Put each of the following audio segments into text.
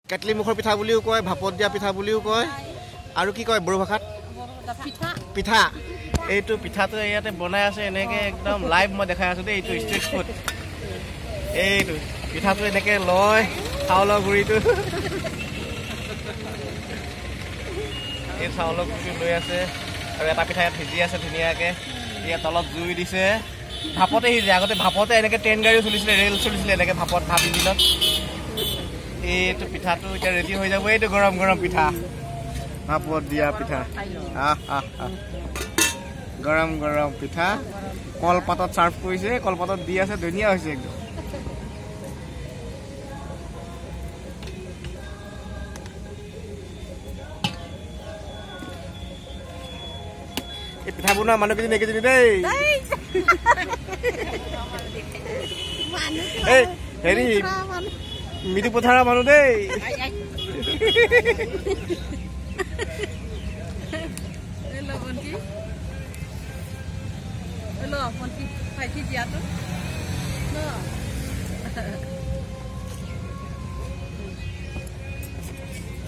কেটলি মুখৰ পিঠা বুলিও কয়, ভাপত দিয়া পিঠা বুলিও কয়, আৰু কি কয় বড়ো ভাষাত পিঠা। এইটো পিঠাটো ইয়াতে বনাই আছে এনেকে একদম লাইভ মই দেখাই আছো দেই। এইটো ষ্ট্ৰীট ফুড। এইটো পিঠাটো এনেকে লয় চাউলৰ গুড়িটো, এই চাউলৰ গুড়িটো লৈ আছে আৰু এটা পিঠা ইয়াত সিজি আছে ধুনীয়াকে। ইয়াত তলত জুই দিছে, ভাপতে সিজে। আগতে ভাপতে এনেকে ট্ৰেইন গাড়ীও চলিছিলে, ৰেল চলিছিলে এনেকে ভাপত, ভাপ ইঞ্জিনত। এইটো পিঠাটো এতিয়া ৰেডি হৈ যাব। এইটো গৰম গৰম পিঠা, ভাপত দিয়া পিঠা। গৰম গৰম পিঠা কলপাতত চাৰ্ভ কৰিছে, কলপাতত দি আছে, ধুনীয়া হৈছে একদম। এই পিঠা বনোৱা মানুহকেইজনী এইকেইজনী দেই। এই হেৰি মিটু পথাৰৰ মানুহ দেই।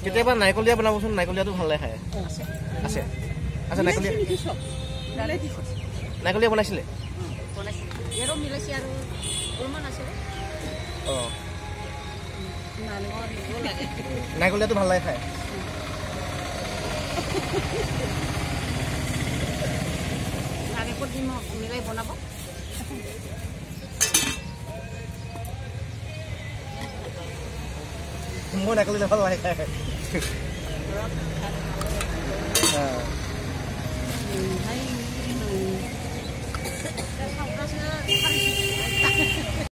কেতিয়াবা নাৰিকল দিয়া বনাবচোন, নাৰিকল দিয়াটো ভাল লাগে খাই। আছে আছে নাৰিকল দিয়া বনাইছিলে। নাৰিকল দিয়াটো ভাল লাগে খাই। মই নাৰিকল দিয়া ভাল লাগে খাই।